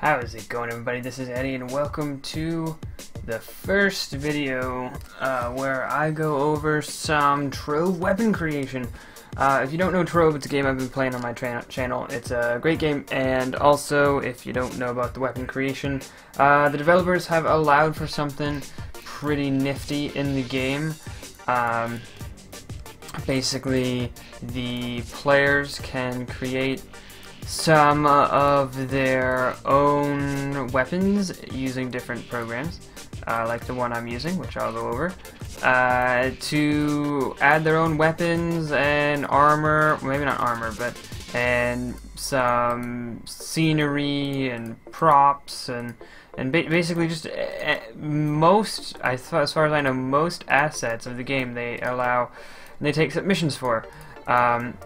How is it going, everybody? This is Eddie, and welcome to the first video where I go over some Trove weapon creation. If you don't know Trove, it's a game I've been playing on my channel. It's a great game, and also, if you don't know about the weapon creation, the developers have allowed for something pretty nifty in the game. Basically, the players can create some of their own weapons using different programs, like the one I'm using, which I'll go over, to add their own weapons and armor, maybe not armor, and some scenery and props and basically just most, as far as I know, most assets of the game they allow, and they take submissions for.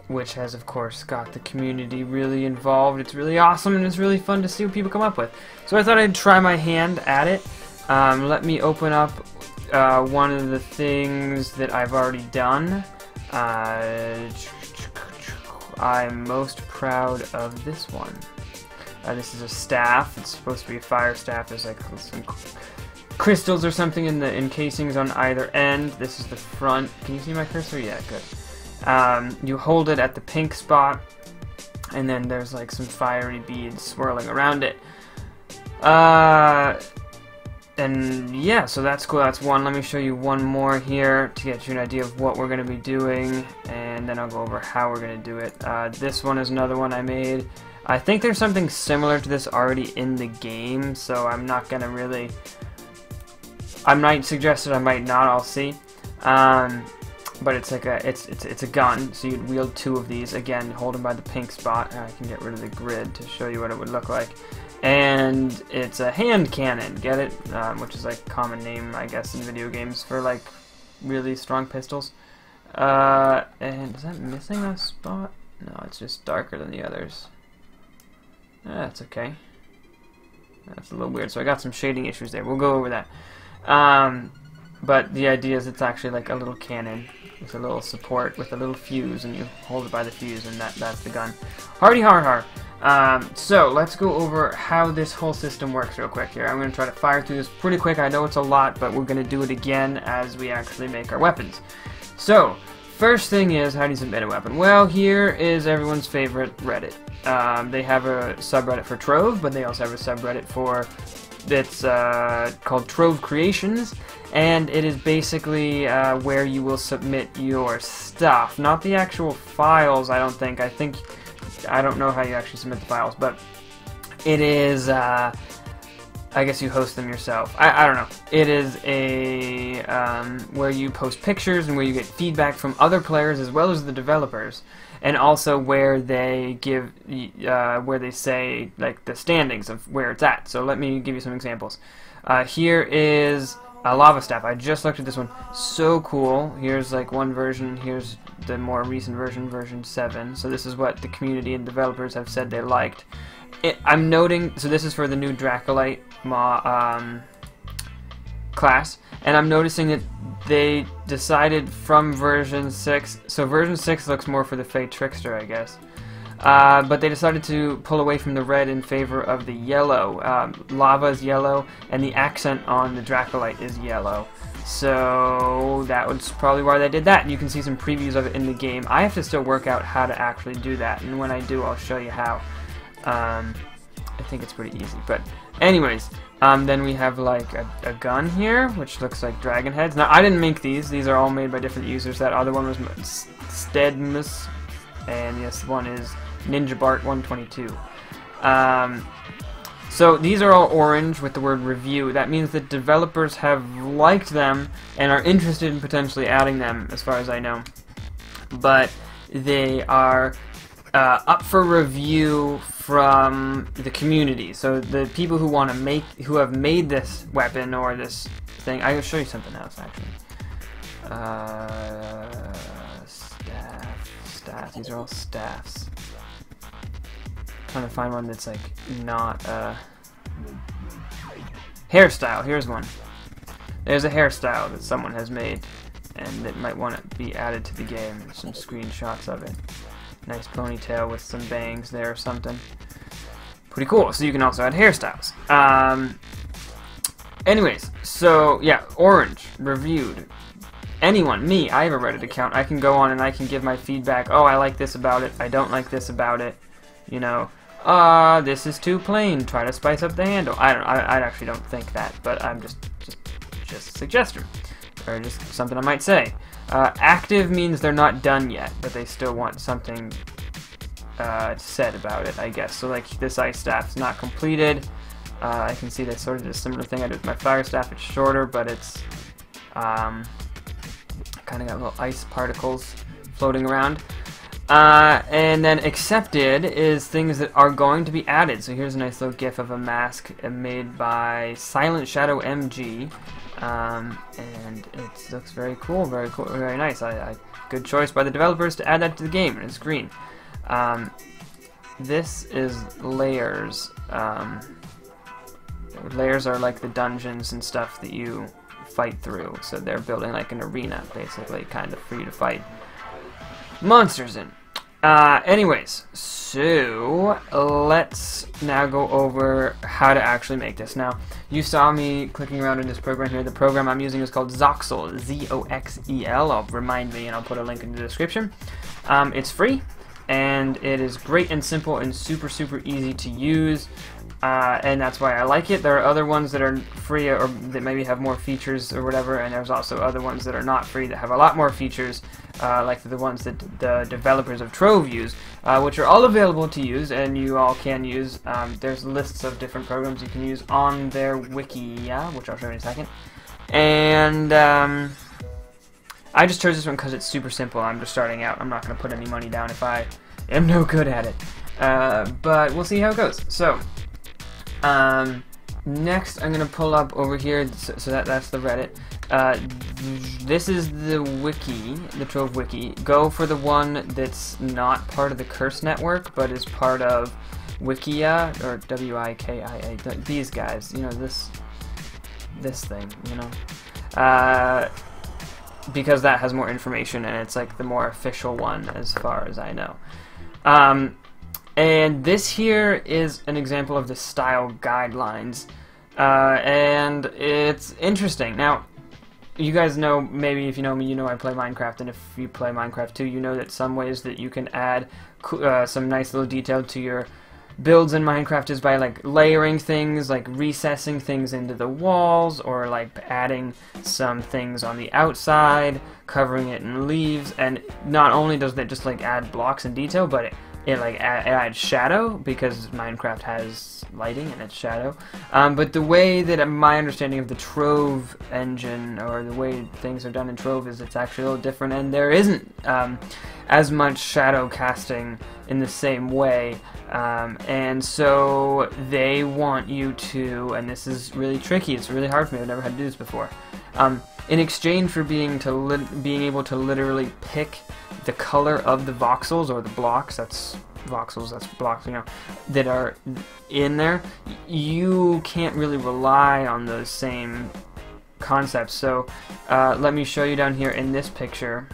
Which has, of course, got the community really involved. It's really awesome, and it's really fun to see what people come up with. So I thought I'd try my hand at it. Let me open up one of the things that I've already done. I'm most proud of this one. This is a staff. It's supposed to be a fire staff. There's like some crystals or something in the encasings on either end. This is the front. Can you see my cursor? Yeah, good. You hold it at the pink spot, and then there's like some fiery beads swirling around it. And yeah, so that's cool. That's one. Let me show you one more here to get you an idea of what we're going to be doing, and then I'll go over how we're going to do it. This one is another one I made. I think there's something similar to this already in the game, so I'm not going to really... I might suggest it, I might not, I'll see. But it's like it's a gun, so you'd wield two of these. Again, hold them by the pink spot. I can get rid of the grid to show you what it would look like. And it's a hand cannon, get it? Which is like a common name, I guess, in video games for like really strong pistols. And is that missing a spot? No, it's just darker than the others. That's okay. That's a little weird. So I got some shading issues there. We'll go over that. But the idea is it's actually like a little cannon with a little support with a little fuse, and you hold it by the fuse, and that's the gun. Hardy har har. So let's go over how this whole system works real quick here. I'm going to try to fire through this pretty quick. I know it's a lot, but we're going to do it again as we actually make our weapons. So first thing is, how do you submit a weapon? Well, here is everyone's favorite Reddit. They have a subreddit for Trove, but they also have a subreddit for it's called Trove Creations, and it is basically where you will submit your stuff, not the actual files. I don't think. I don't know how you actually submit the files, but it is. I guess you host them yourself. I don't know. It is a where you post pictures and where you get feedback from other players as well as the developers. And also where they give, where they say like the standings of where it's at. So let me give you some examples. Here is a lava staff. I just looked at this one. So cool. Here's like one version. Here's the more recent version, version 7. So this is what the community and developers have said they liked. I'm noting. So this is for the new Dracolite class, and I'm noticing that they decided from version 6, so version 6 looks more for the Fey Trickster, I guess, but they decided to pull away from the red in favor of the yellow. Lava is yellow, and the accent on the Dracolite is yellow, so that was probably why they did that, and you can see some previews of it in the game. I have to still work out how to actually do that, and when I do, I'll show you how. I think it's pretty easy, but anyways, then we have like a gun here, which looks like dragon heads. Now, I didn't make these. These are all made by different users. That other one was Stedmus, and this one is Ninja Bart 122. So these are all orange with the word review. That means that developers have liked them and are interested in potentially adding them, as far as I know. But they are up for review from the community. So the people who want to who have made this weapon or this thing. I will show you something else actually. Staff. These are all staffs. Trying to find one that's like not hairstyle. Here's one. There's a hairstyle that someone has made, and that might want to be added to the game. There's some screenshots of it. Nice ponytail with some bangs there or something. pretty cool. So you can also add hairstyles. Anyways, so yeah, orange, reviewed. Anyone, me, I have a Reddit account. I can go on and I can give my feedback. Oh, I like this about it. I don't like this about it. You know, this is too plain. Try to spice up the handle. I actually don't think that, but I'm just a suggestion, or just something I might say. Active means they're not done yet, but they still want something said about it, I guess. So like this ice staff's not completed. I can see that sort of a similar thing I did with my fire staff. It's shorter, but it's kind of got little ice particles floating around. And then accepted is things that are going to be added. So here's a nice little gif of a mask made by Silent Shadow MG. And it looks very cool, very nice. Good choice by the developers to add that to the game, and it's green. This is layers. Layers are like the dungeons and stuff that you fight through. So they're building like an arena, basically, kind of for you to fight monsters in. Anyways, so let's now go over how to actually make this. Now, you saw me clicking around in this program here. The program I'm using is called Zoxel, Z-O-X-E-L. I'll remind me and I'll put a link in the description. It's free, and it is great and simple and super easy to use. And that's why I like it. There are other ones that are free or that maybe have more features or whatever, and there's also other ones that are not free that have a lot more features, like the ones that the developers of Trove use, which are all available to use, and you all can use. There's lists of different programs you can use on their wiki, which I'll show you in a second. And I just chose this one because it's super simple. I'm just starting out. I'm not going to put any money down if I am no good at it. But we'll see how it goes. So next I'm going to pull up over here, so that's the Reddit. This is the wiki, the Trove wiki. Go for the one that's not part of the Curse Network, but is part of Wikia, or W-I-K-I-A, these guys, you know, this thing, you know. Because that has more information, and it's like the more official one as far as I know. And this here is an example of the style guidelines, and it's interesting. Now, you guys know, maybe if you know me, you know I play Minecraft, and if you play Minecraft too, you know that some ways that you can add some nice little detail to your builds in Minecraft is by like layering things, like recessing things into the walls, or like adding some things on the outside, covering it in leaves. And not only does that just like add blocks and detail, but it like adds shadow, because Minecraft has lighting and it's shadow. But the way that my understanding of the Trove engine, or the way things are done in Trove, is it's actually a little different, and there isn't as much shadow casting in the same way. And so they want you to, and this is really tricky, it's really hard for me, I've never had to do this before, in exchange for being able to literally pick the color of the voxels, or the blocks, that's voxels, that's blocks, you know, that are in there, you can't really rely on those same concepts. So let me show you down here in this picture.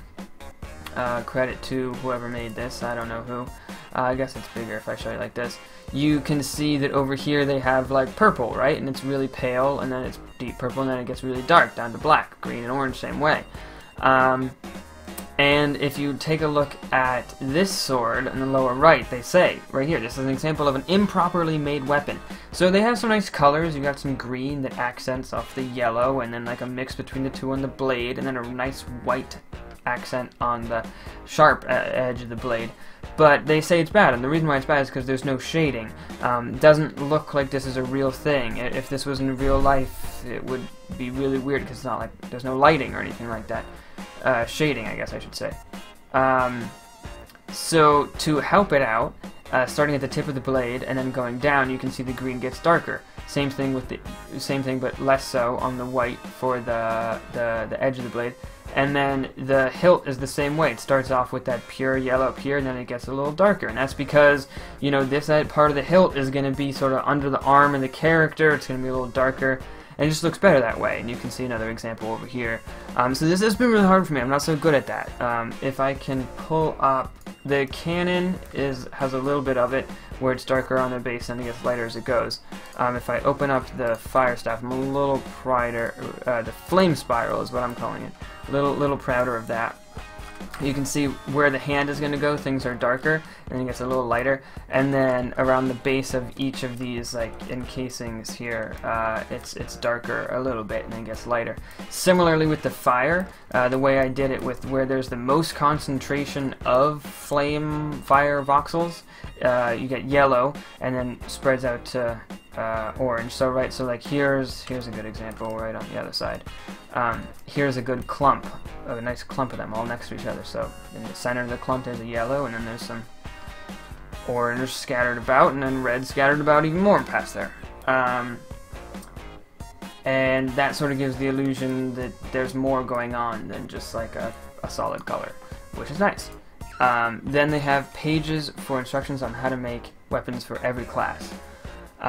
Credit to whoever made this, I don't know who. I guess it's bigger if I show you like this. You can see that over here they have like purple, right? And it's really pale, and then it's deep purple, and then it gets really dark down to black. Green and orange, same way. And if you take a look at this sword in the lower right, they say, right here, this is an example of an improperly made weapon. So they have some nice colors. You got some green that accents off the yellow, and then like a mix between the two on the blade, and then a nice white accent on the sharp edge of the blade. But they say it's bad, and the reason why it's bad is because there's no shading. Doesn't look like this is a real thing. If this was in real life, it would be really weird, because it's not like there's no lighting or anything like that. Shading, I guess I should say. So to help it out, starting at the tip of the blade and then going down, you can see the green gets darker. Same thing with the but less so on the white for the edge of the blade. And then the hilt is the same way. It starts off with that pure yellow up here, and then it gets a little darker. And that's because, you know, this part of the hilt is going to be sort of under the arm of the character. It's going to be a little darker, and it just looks better that way. And you can see another example over here. So this has been really hard for me. I'm not so good at that. If I can pull up, the cannon has a little bit of it, where it's darker on the base and it gets lighter as it goes. If I open up the fire staff, I'm a little prouder, the flame spiral is what I'm calling it, a little prouder of that. You can see where the hand is going to go, things are darker, and it gets a little lighter, and then around the base of each of these like encasings here, it's darker a little bit and then gets lighter. Similarly with the fire, the way I did it with where there's the most concentration of flame fire voxels, you get yellow and then spreads out to orange. So like here's a good example right on the other side. Here's a good clump, a nice clump of them all next to each other. So in the center of the clump there's a yellow, and then there's some orange scattered about, and then red scattered about even more past there. And that sort of gives the illusion that there's more going on than just like a solid color, which is nice. Then they have pages for instructions on how to make weapons for every class,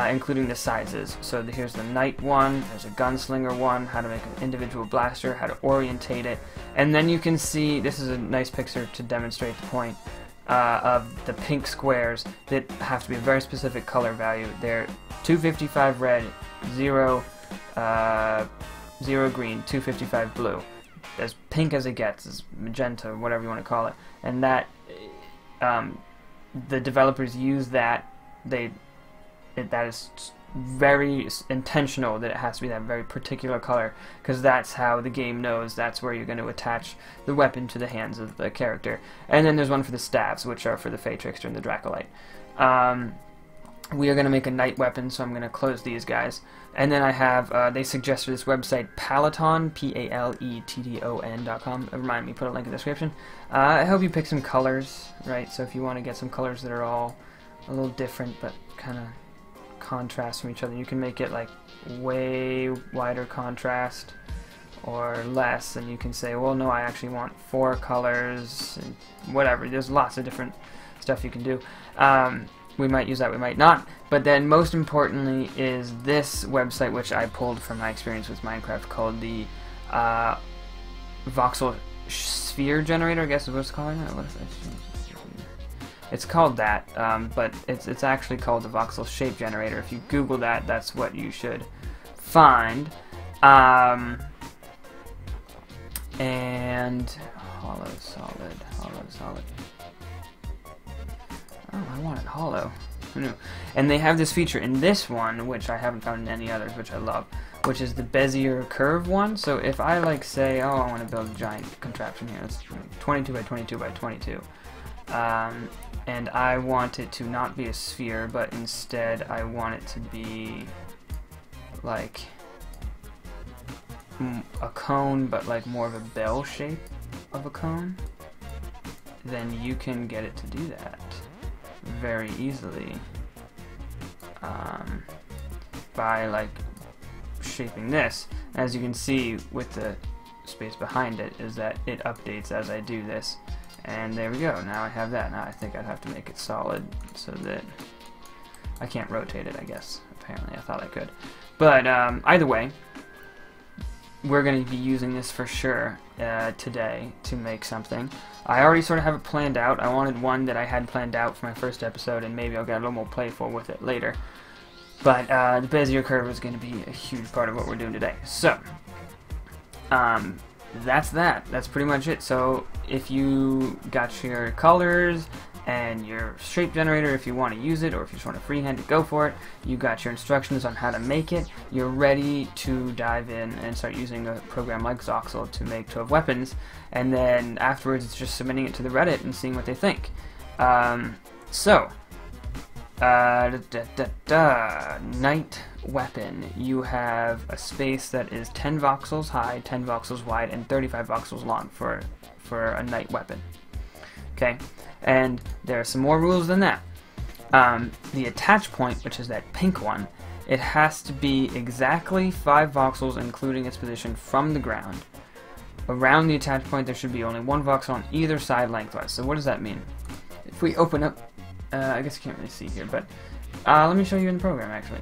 including the sizes. So here's the knight one, there's a gunslinger one, how to make an individual blaster, how to orientate it, and then you can see, this is a nice picture to demonstrate the point, of the pink squares that have to be a very specific color value. They're 255 red, 0 green, 255 blue. As pink as it gets, as magenta, whatever you want to call it. And that, the developers use that, that is very intentional that it has to be that very particular color, because that's how the game knows that's where you're going to attach the weapon to the hands of the character. And then there's one for the staves, which are for the Fey Trickster and the Dracolite. We are going to make a knight weapon, so I'm going to close these guys. And then I have, they suggested this website, Paleton, Paleton.com. Remind me, put a link in the description. I hope you pick some colors, right? So if you want to get some colors that are all a little different, but kind of contrast from each other, you can make it like way wider contrast or less, and you can say, well, no, I actually want 4 colors, and whatever. There's lots of different stuff you can do. We might use that, we might not. But then most importantly is this website, which I pulled from my experience with Minecraft, called the Voxel sphere generator, I guess is what it's calling it. What is it? It's called that, but it's actually called the Voxel shape generator. If you Google that, that's what you should find. And hollow solid. Oh, I want it hollow. Who knew? And they have this feature in this one, which I haven't found in any others, which I love, which is the Bezier curve one. So if I like say, oh, I want to build a giant contraption here, it's 22 by 22 by 22. And I want it to not be a sphere, but instead I want it to be like a cone, but like more of a bell shape of a cone. Then you can get it to do that very easily by like shaping this. As you can see with the space behind it, is that it updates as I do this. And there we go, now I have that. Now I think I'd have to make it solid so that I can't rotate it, I guess. Apparently I thought I could. But either way, we're going to be using this for sure today to make something. I already sort of have it planned out. I wanted one that I had planned out for my first episode, and maybe I'll get a little more playful with it later. But the Bezier curve is going to be a huge part of what we're doing today. So, that's that. That's pretty much it. So if you got your colors and your shape generator, if you want to use it, or if you just want to freehand it, go for it. You got your instructions on how to make it. You're ready to dive in and start using a program like Zoxel to make Trove weapons, and then afterwards it's just submitting it to the Reddit and seeing what they think. Knight weapon. You have a space that is 10 voxels high, 10 voxels wide, and 35 voxels long for a knight weapon. Okay, and there are some more rules than that. The attach point, which is that pink one, it has to be exactly 5 voxels, including its position from the ground. Around the attach point, there should be only 1 voxel on either side lengthwise. So what does that mean? If we open up, I guess you can't really see here, but let me show you in the program actually.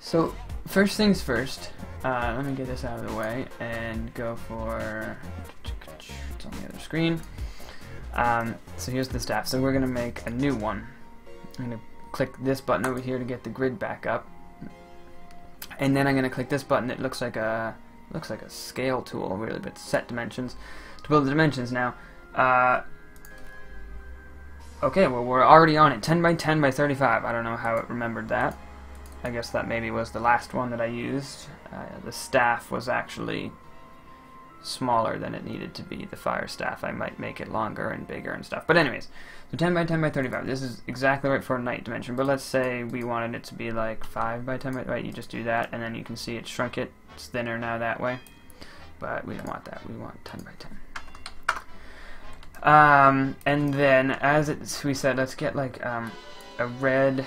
So first things first, let me get this out of the way and go for, it's on the other screen. So here's the staff. So we're going to make a new one. I'm going to click this button over here to get the grid back up, and then I'm going to click this button that looks like a scale tool, really, but set dimensions to build the dimensions now. Okay, well, we're already on it. 10 by 10 by 35. I don't know how it remembered that. I guess that maybe was the last one that I used. The staff was actually smaller than it needed to be, the fire staff. I might make it longer and bigger and stuff. But anyways, so 10 by 10 by 35. This is exactly right for a night dimension, but let's say we wanted it to be like 5 by 10 by, right, you just do that, and then you can see it shrunk it. It's thinner now that way. But we don't want that. We want 10 by 10. And then, as we said, let's get like a red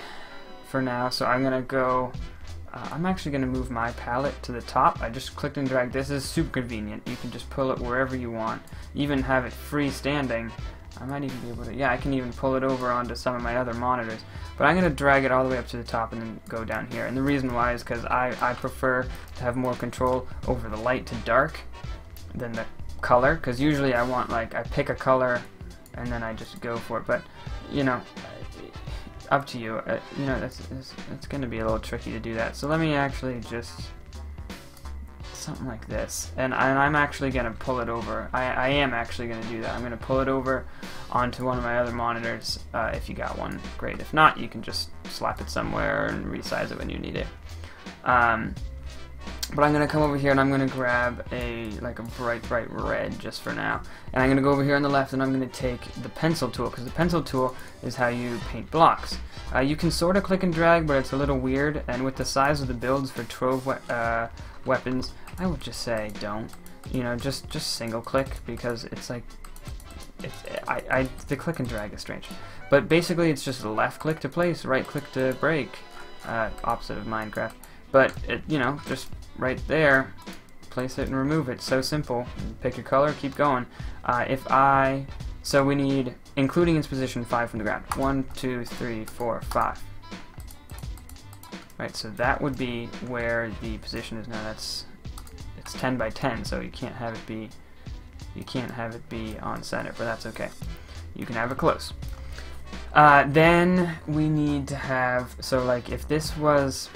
for now. So I'm gonna go. I'm actually gonna move my palette to the top. I just clicked and dragged. This is super convenient. You can just pull it wherever you want. Even have it freestanding. I might even be able to. Yeah, I can even pull it over onto some of my other monitors. But I'm gonna drag it all the way up to the top and then go down here. And the reason why is because I prefer to have more control over the light to dark than the color, because usually I want, like, I pick a color and then I just go for it, but you know, up to you. You know, it's going to be a little tricky to do that, so let me actually just something like this, and I'm actually going to pull it over. I am actually going to do that. I'm going to pull it over onto one of my other monitors. If you got one, great. If not, you can just slap it somewhere and resize it when you need it. But I'm going to come over here and I'm going to grab a bright red just for now. And I'm going to go over here on the left and I'm going to take the pencil tool, because the pencil tool is how you paint blocks. You can sort of click and drag, but it's a little weird, and with the size of the builds for Trove weapons, I would just say don't. You know, just single click, because it's like, the click and drag is strange. But basically it's just left click to place, right click to break, opposite of Minecraft. But, you know, just right there, place it and remove it. So simple. Pick your color, keep going. So we need, including its position, 5 from the ground. 1, 2, 3, 4, 5. Right, so that would be where the position is now. It's 10 by 10, so you can't have it be on center, but that's okay. You can have it close. Then we need to have, so like if this was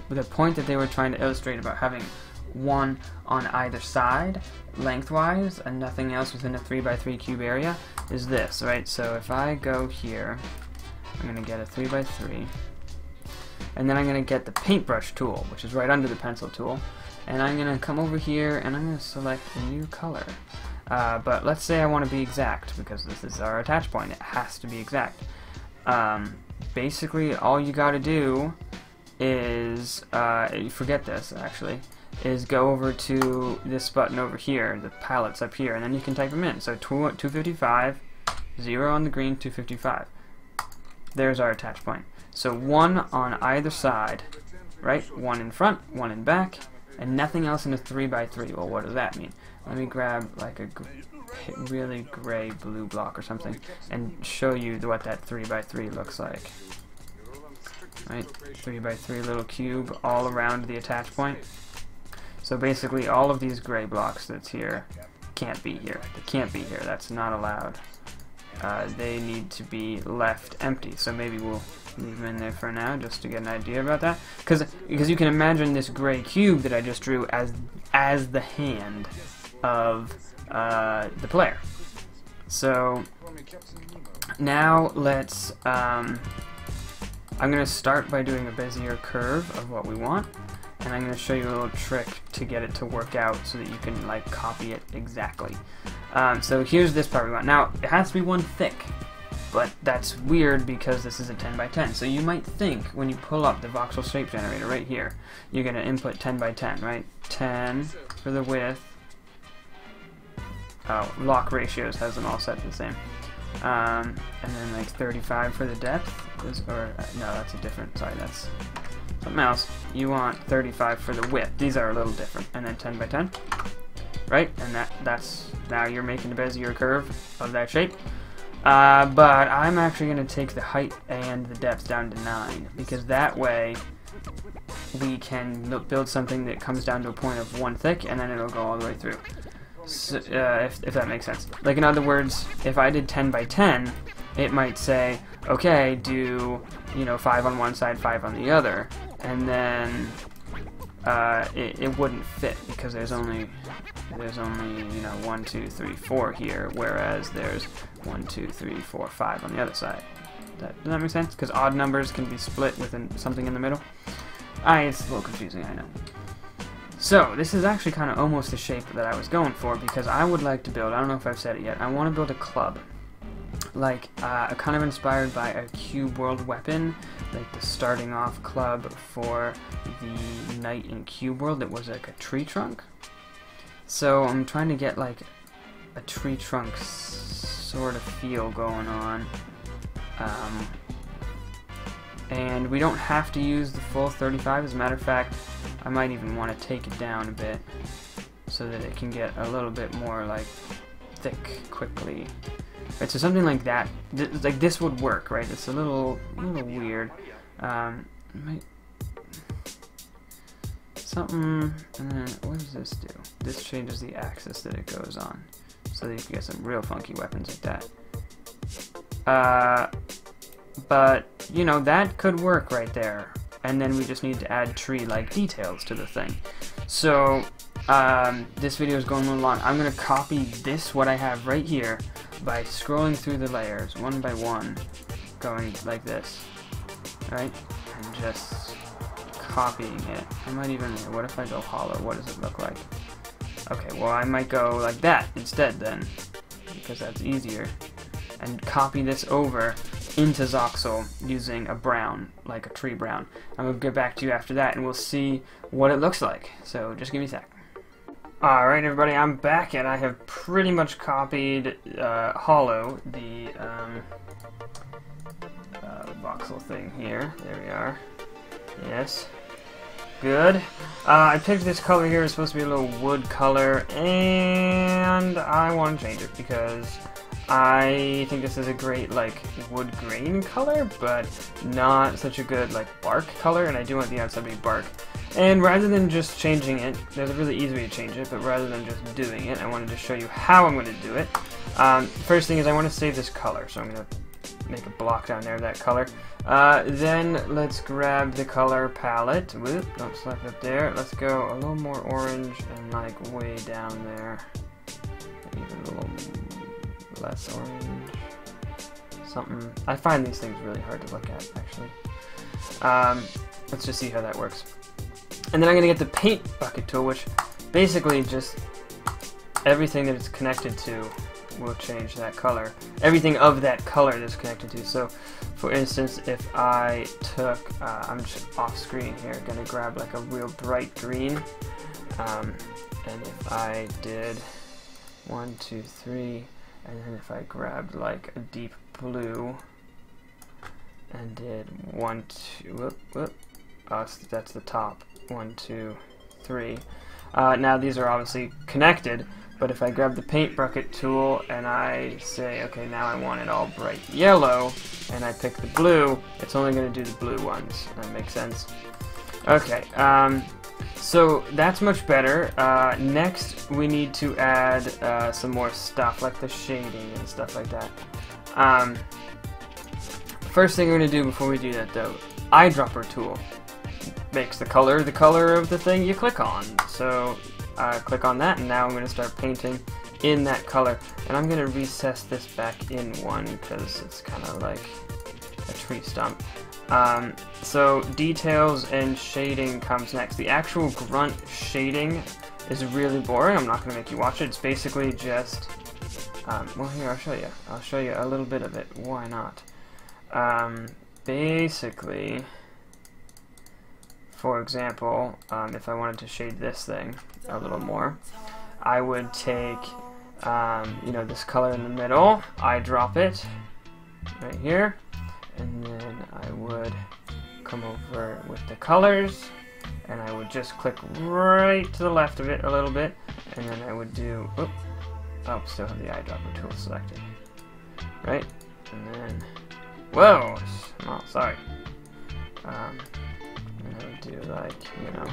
the point that they were trying to illustrate about having one on either side lengthwise and nothing else within a 3x3 cube area is this, right? So if I go here, I'm going to get a 3x3, and then I'm going to get the paintbrush tool, which is right under the pencil tool, and I'm going to come over here and I'm going to select a new color. But let's say I want to be exact, because this is our attach point. It has to be exact. Basically, all you got to do is, forget this actually, is go over to this button over here, the palettes up here, and then you can type them in. So 255, 0 on the green, 255. There's our attach point. So one on either side, right? One in front, one in back, and nothing else in a 3x3. Well, what does that mean? Let me grab like a really gray blue block or something and show you what that 3x3 looks like. Right, 3x3 little cube all around the attach point. So basically all of these gray blocks that's here can't be here. They can't be here. That's not allowed. They need to be left empty. So maybe we'll leave them in there for now just to get an idea about that. Because you can imagine this gray cube that I just drew as the hand of the player. So now let's I'm going to start by doing a Bezier curve of what we want, and I'm going to show you a little trick to get it to work out so that you can like copy it exactly. So here's this part we want. Now it has to be one thick, but that's weird because this is a 10 by 10. So you might think when you pull up the voxel shape generator right here, you're going to input 10 by 10, right? 10 for the width. Oh, lock ratios has them all set the same. And then like 35 for the depth. No, that's a different, sorry, that's something else. You want 35 for the width. These are a little different. And then 10 by 10, right? And that's now you're making a Bezier curve of that shape. But I'm actually going to take the height and the depth down to 9, because that way we can build something that comes down to a point of 1 thick, and then it'll go all the way through. So, if that makes sense. Like, in other words, if I did 10 by 10, it might say okay, do, you know, 5 on one side, 5 on the other, and then it wouldn't fit because there's only you know 1, 2, 3, 4 here, whereas there's 1, 2, 3, 4, 5 on the other side. Does that make sense? Because odd numbers can be split within something in the middle. It's a little confusing, I know. So this is actually kind of almost the shape that I was going for, because I would like to build, I don't know if I've said it yet, I want to build a club. Like, kind of inspired by a Cube World weapon, like the starting off club for the Knight in Cube World that was like a tree trunk. So I'm trying to get like a tree trunk sort of feel going on. And we don't have to use the full 35. As a matter of fact, I might even want to take it down a bit so that it can get a little bit more like thick quickly. Right, so something like that, like this would work, right? It's a little weird. Something, and then what does this do? This changes the axis that it goes on, so that you can get some real funky weapons like that. But you know, that could work right there, and then we just need to add tree-like details to the thing. So this video is going a little long. I'm gonna copy this, what I have right here, by scrolling through the layers one by one, going like this, right, and just copying it. I might even, what if I go hollow? What does it look like? Okay, well I might go like that instead then, because that's easier, and copy this over into Zoxel using a brown, like a tree brown. I'm going to get back to you after that and we'll see what it looks like. So just give me a sec. Alright everybody, I'm back and I have pretty much copied hollow, the voxel thing here. There we are. Yes. Good. I picked this color here. It's supposed to be a little wood color, and I want to change it because I think this is a great like wood grain color, but not such a good like bark color, and I do want the outside to be bark. And rather than just changing it, there's a really easy way to change it, but rather than just doing it, I wanted to show you how I'm going to do it. First thing is I want to save this color, so I'm going to make a block down there of that color. Then let's grab the color palette. Whoop, don't select it there. Let's go a little more orange and like way down there. Even a little less orange. Something. I find these things really hard to look at, actually. Let's just see how that works. And then I'm going to get the paint bucket tool, which basically just everything that it's connected to will change that color. Everything of that color that's connected to. So, for instance, if I took, I'm just off screen here, going to grab like a real bright green, and if I did 1, 2, 3, and then if I grabbed like a deep blue and did 1, 2, whoop, oh, that's the top, 1, 2, 3. Now these are obviously connected, but if I grab the paint bucket tool and I say, okay, now I want it all bright yellow, and I pick the blue, it's only going to do the blue ones. That makes sense. Okay, so that's much better. Next, we need to add some more stuff, like the shading and stuff like that. First thing we're going to do before we do that, though, eyedropper tool makes the color of the thing you click on. So click on that, and now I'm going to start painting in that color. And I'm going to recess this back in one because it's kind of like a tree stump. So details and shading comes next. The actual grunt shading is really boring. I'm not going to make you watch it. It's basically just, well, here, I'll show you. I'll show you a little bit of it. Why not? Basically, for example, if I wanted to shade this thing a little more, I would take, you know, this color in the middle, eyedrop it right here, and then I would come over with the colors, and I would just click right to the left of it a little bit, and then I would do, oh, still have the eyedropper tool selected, right, and then, whoa, oh, sorry, and I would do like, you know,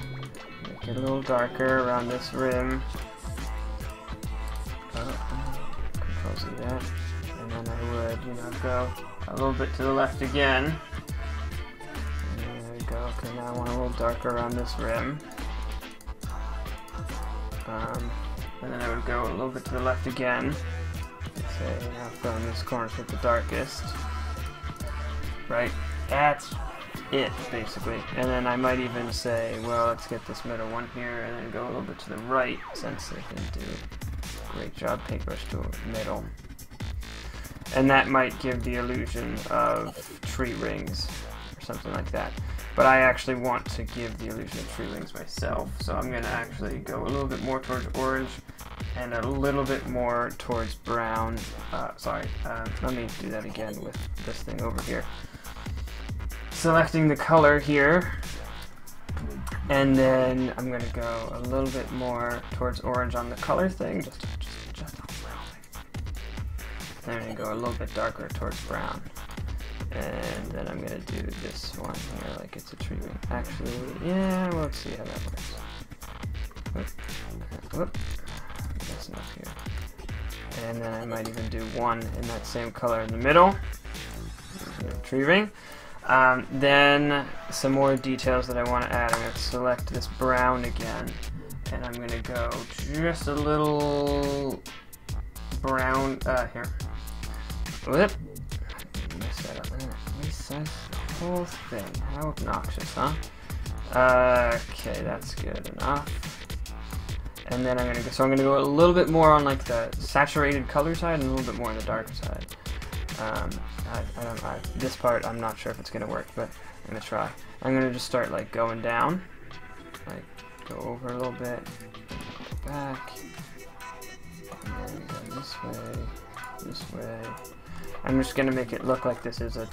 make it a little darker around this rim, Control Z that, and then I would, you know, go a little bit to the left again. There we go. Okay, now I want a little darker around this rim. And then I would go a little bit to the left again. Say, now fill in these corners with the darkest. Right? That's it, basically. And then I might even say, well, let's get this middle one here, and then go a little bit to the right, since I can do a great job paintbrush to middle. And that might give the illusion of tree rings, or something like that. But I actually want to give the illusion of tree rings myself, so I'm going to actually go a little bit more towards orange, and a little bit more towards brown. Let me do that again with this thing over here. Selecting the color here, and then I'm going to go a little bit more towards orange on the color thing, just on the brown thing. Then I'm going to go a little bit darker towards brown. And then I'm going to do this one here like it's a tree ring. Actually, yeah, well, let's see how that works. Whoop. That's enough here. And then I might even do one in that same color in the middle. Tree ring. Then some more details that I want to add. I'm going to select this brown again. And I'm going to go just a little brown here. Whoop. Resize the whole thing. How obnoxious, huh? Okay, that's good enough. And then I'm gonna go a little bit more on like the saturated color side and a little bit more on the darker side. This part I'm not sure if it's gonna work, but I'm gonna try. I'm gonna just start like going down, like go over a little bit, go back, and then go this way. I'm just going to make it look like this is a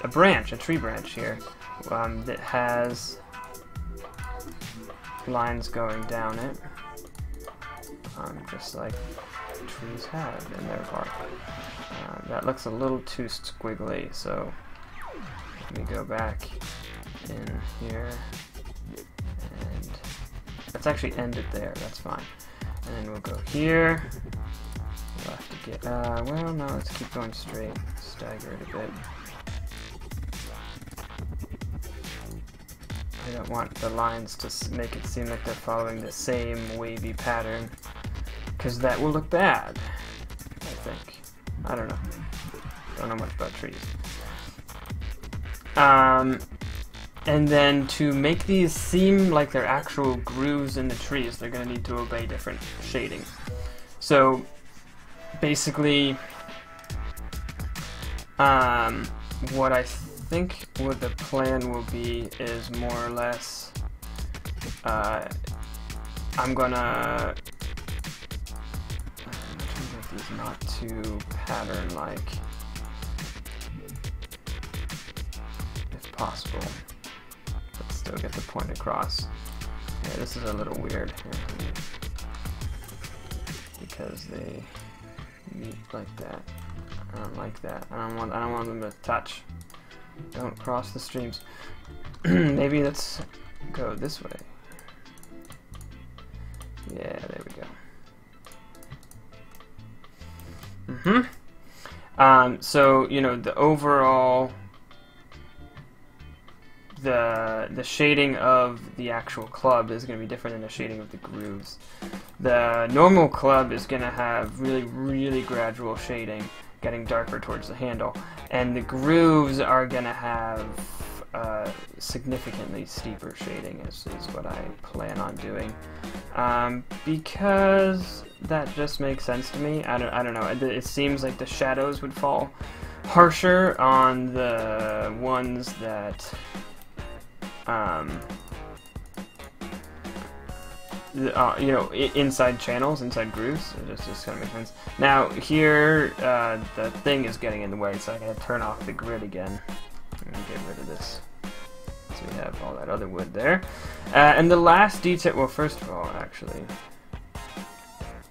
branch, a tree branch here, that has lines going down it, just like trees have in their bark. That looks a little too squiggly, so let me go back in here, and let's actually end it there, that's fine. And then we'll go here. We'll have to get, well, no, let's keep going straight, stagger it a bit. I don't want the lines to make it seem like they're following the same wavy pattern, because that will look bad, I think. I don't know. Don't know much about trees. And then to make these seem like they're actual grooves in the trees, they're going to need to obey different shading. So basically, what I think what the plan will be is more or less, I'm gonna make these not too pattern-like, if possible, but still get the point across. Yeah, this is a little weird here, because they meet like that. I don't like that. I don't want them to touch. Don't cross the streams. Maybe let's go this way. Yeah, there we go. So you know, the overall the shading of the actual club is going to be different than the shading of the grooves. The normal club is going to have really gradual shading, getting darker towards the handle, and the grooves are going to have significantly steeper shading, is what I plan on doing, because that just makes sense to me. I don't know. It seems like the shadows would fall harsher on the ones that you know, inside channels, inside grooves. It just kind of makes sense. Now here, the thing is getting in the way, so I gotta turn off the grid again and get rid of this. So we have all that other wood there. And the last detail, well, first of all, actually,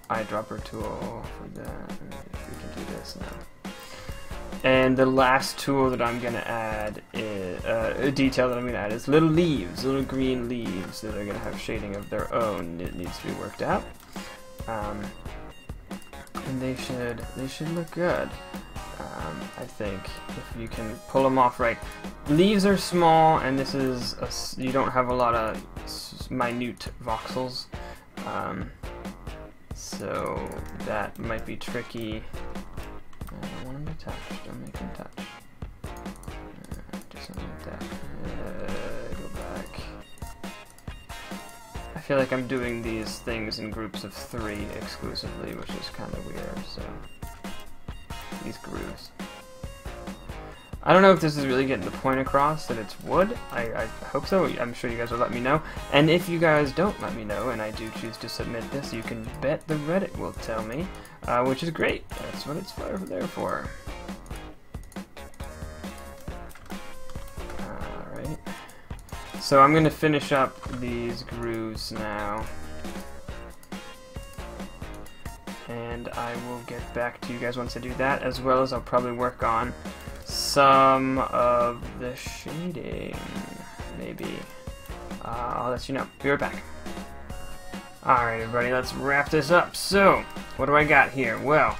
eyedropper tool for that. We can do this now. And the last tool that I'm going to add is, a detail that I'm going to add is little leaves, little green leaves that are going to have shading of their own. It needs to be worked out. And they should look good. I think, if you can pull them off right. Leaves are small, and this is you don't have a lot of minute voxels, so that might be tricky. I don't want them to touch. Don't make them touch. Do something like that. Go back. I feel like I'm doing these things in groups of 3 exclusively, which is kind of weird. So these grooves. I don't know if this is really getting the point across that it's wood. I hope so. I'm sure you guys will let me know. And if you guys don't let me know, and I do choose to submit this, you can bet the Reddit will tell me, which is great. That's what it's there for. Alright. So I'm going to finish up these grooves now. And I will get back to you guys once I do that, as well as I'll probably work on some of the shading, maybe. I'll let you know. Be right back. Alright everybody, let's wrap this up. So, what do I got here? Well,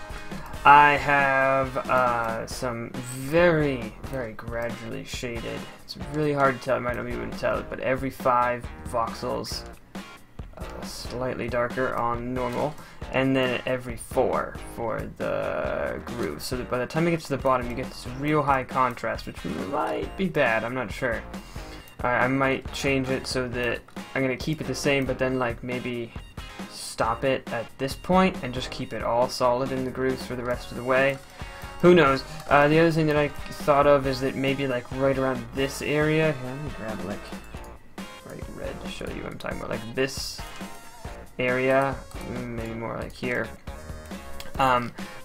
I have some very, very gradually shaded. It's really hard to tell, I might not be able to tell it, but every 5 voxels, slightly darker on normal, and then every 4 for the groove. So that by the time it gets to the bottom, you get this real high contrast, which might be bad, I'm not sure. I might change it so that I'm going to keep it the same, but then like maybe stop it at this point and just keep it all solid in the grooves for the rest of the way. Who knows? The other thing that I thought of is that maybe like right around this area, here, let me grab like bright red to show you what I'm talking about, like this area, maybe more like here,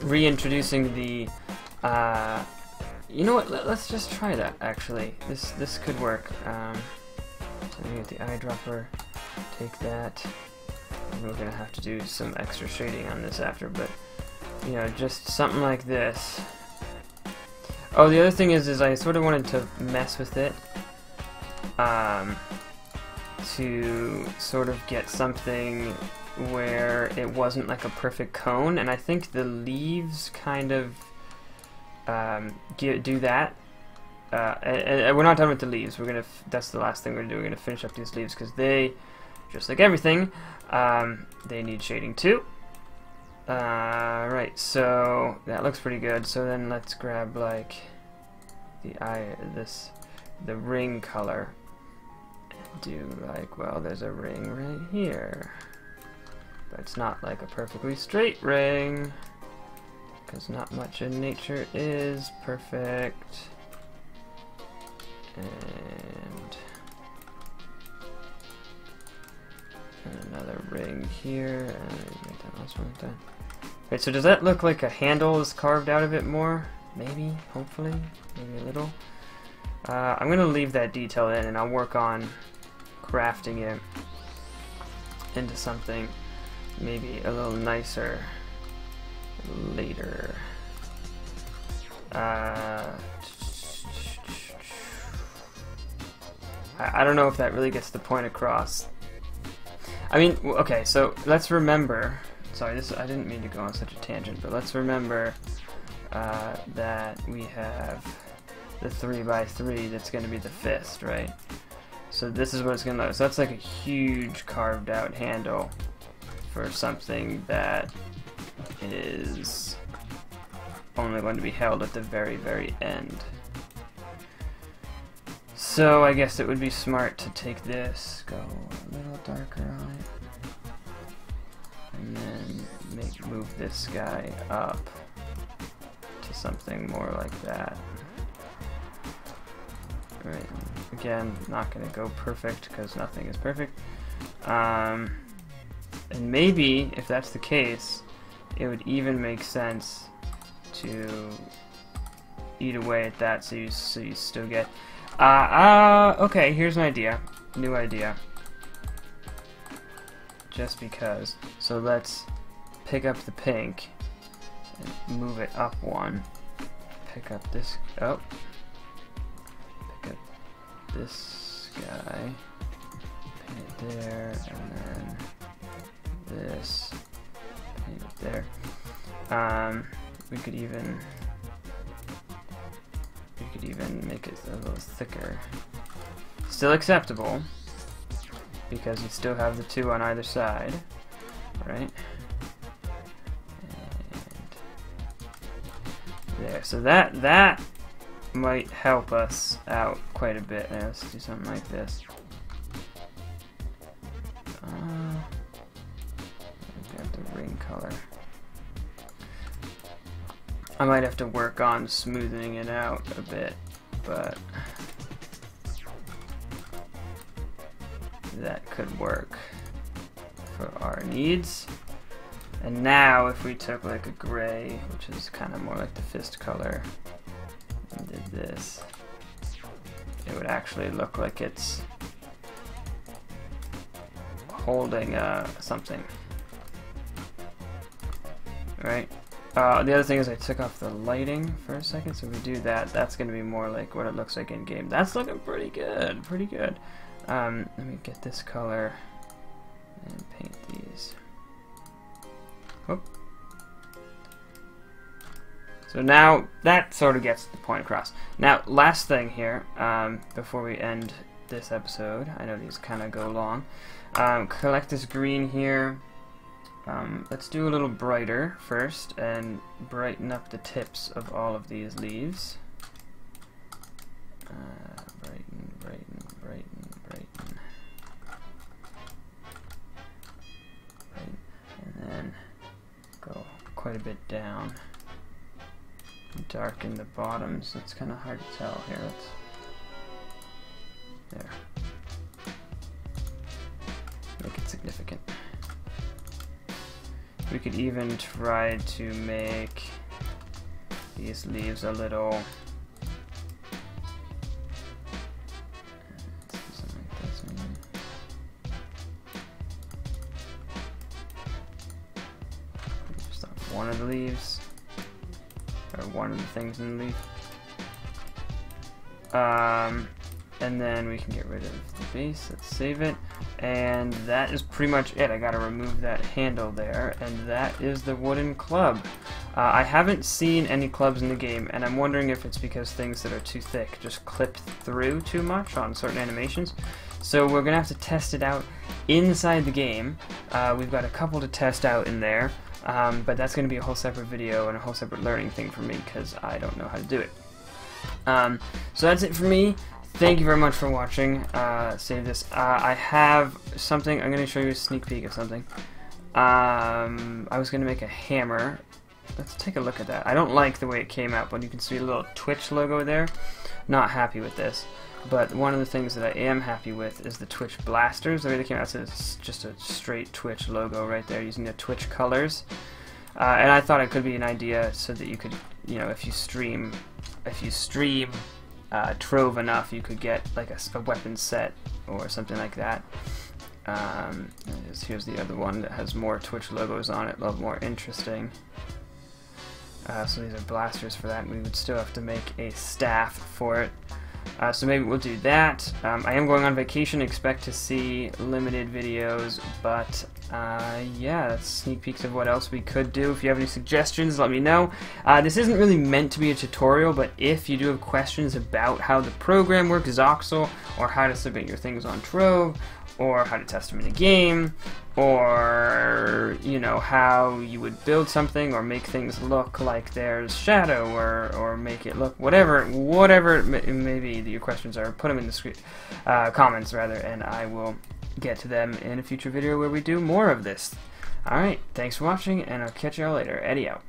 reintroducing the, you know what, let's just try that actually, this could work. So we get the eyedropper, take that, and we're gonna have to do some extra shading on this after, but you know, just something like this. Oh, the other thing is I sort of wanted to mess with it, to sort of get something where it wasn't like a perfect cone, and I think the leaves kind of do that. And we're not done with the leaves. We're gonna. That's the last thing we're gonna do. We're gonna finish up these leaves because they, just like everything, they need shading too. Right. So that looks pretty good. So then let's grab like the ring color. Do like, well, there's a ring right here, but it's not like a perfectly straight ring because not much in nature is perfect. And another ring here, and make that last one like that. Right, so does that look like a handle is carved out of it more? Maybe, hopefully, maybe a little. I'm gonna leave that detail in, and I'll work on crafting it into something maybe a little nicer later. I don't know if that really gets the point across. I mean, okay, so let's remember, sorry, I didn't mean to go on such a tangent, but let's remember that we have the 3x3 that's going to be the fist, right? So this is what it's going to look like. So that's like a huge carved out handle for something that is only going to be held at the very, very end. So I guess it would be smart to take this, go a little darker on it, and then move this guy up to something more like that. Right, again, not going to go perfect because nothing is perfect. And maybe, if that's the case, it would even make sense to eat away at that so you still get... okay, here's an idea. New idea. Just because. So let's pick up the pink and move it up one. Pick up this... oh. Pick up this guy. Paint it there, and then this. Paint it there. We could even could even make it a little thicker. Still acceptable, because you still have the two on either side, right? And there, so that might help us out quite a bit. Now, let's do something like this. Grab the ring color. I might have to work on smoothing it out a bit, but that could work for our needs. And now if we took like a gray, which is kind of more like the fist color, and did this, it would actually look like it's holding something, right? The other thing is I took off the lighting for a second, so if we do that, that's going to be more like what it looks like in game. That's looking pretty good, pretty good. Let me get this color and paint these. Whoop. So now that sort of gets the point across. Now, last thing here, before we end this episode, I know these kind of go long. Collect this green here. Let's do a little brighter first and brighten up the tips of all of these leaves. Brighten, brighten, brighten, brighten. Brighten. And then go quite a bit down. Darken the bottoms. It's kind of hard to tell here. There. Make it significant. We could even try to make these leaves a little something like this maybe. Just on one of the leaves, or one of the things in the leaf. And then we can get rid of the base. Let's save it. And that is pretty much it. I gotta remove that handle there, and that is the wooden club. I haven't seen any clubs in the game, and I'm wondering if it's because things that are too thick just clip through too much on certain animations. So we're gonna have to test it out inside the game. We've got a couple to test out in there, but that's gonna be a whole separate video and a whole separate learning thing for me because I don't know how to do it. So that's it for me. Thank you very much for watching. Save this. I have something. I'm going to show you a sneak peek of something. I was going to make a hammer. Let's take a look at that. I don't like the way it came out, but you can see a little Twitch logo there. Not happy with this. But one of the things that I am happy with is the Twitch blasters. The way they came out, so it's just a straight Twitch logo right there using the Twitch colors. And I thought it could be an idea so that you could, you know, if you stream Trove enough, you could get like a weapon set or something like that. Here's the other one that has more Twitch logos on it, a lot more interesting. So these are blasters for that, and we would still have to make a staff for it. So maybe we'll do that. I am going on vacation, expect to see limited videos, but yeah, that's sneak peeks of what else we could do. If you have any suggestions, let me know. This isn't really meant to be a tutorial, but if you do have questions about how the program works, Voxel, or how to submit your things on Trove, or how to test them in a game, or, you know, how you would build something or make things look like there's shadow, or make it look whatever it may be that your questions are, put them in the comments rather, and I will get to them in a future video where we do more of this. Alright, thanks for watching, and I'll catch y'all later. Eddie out.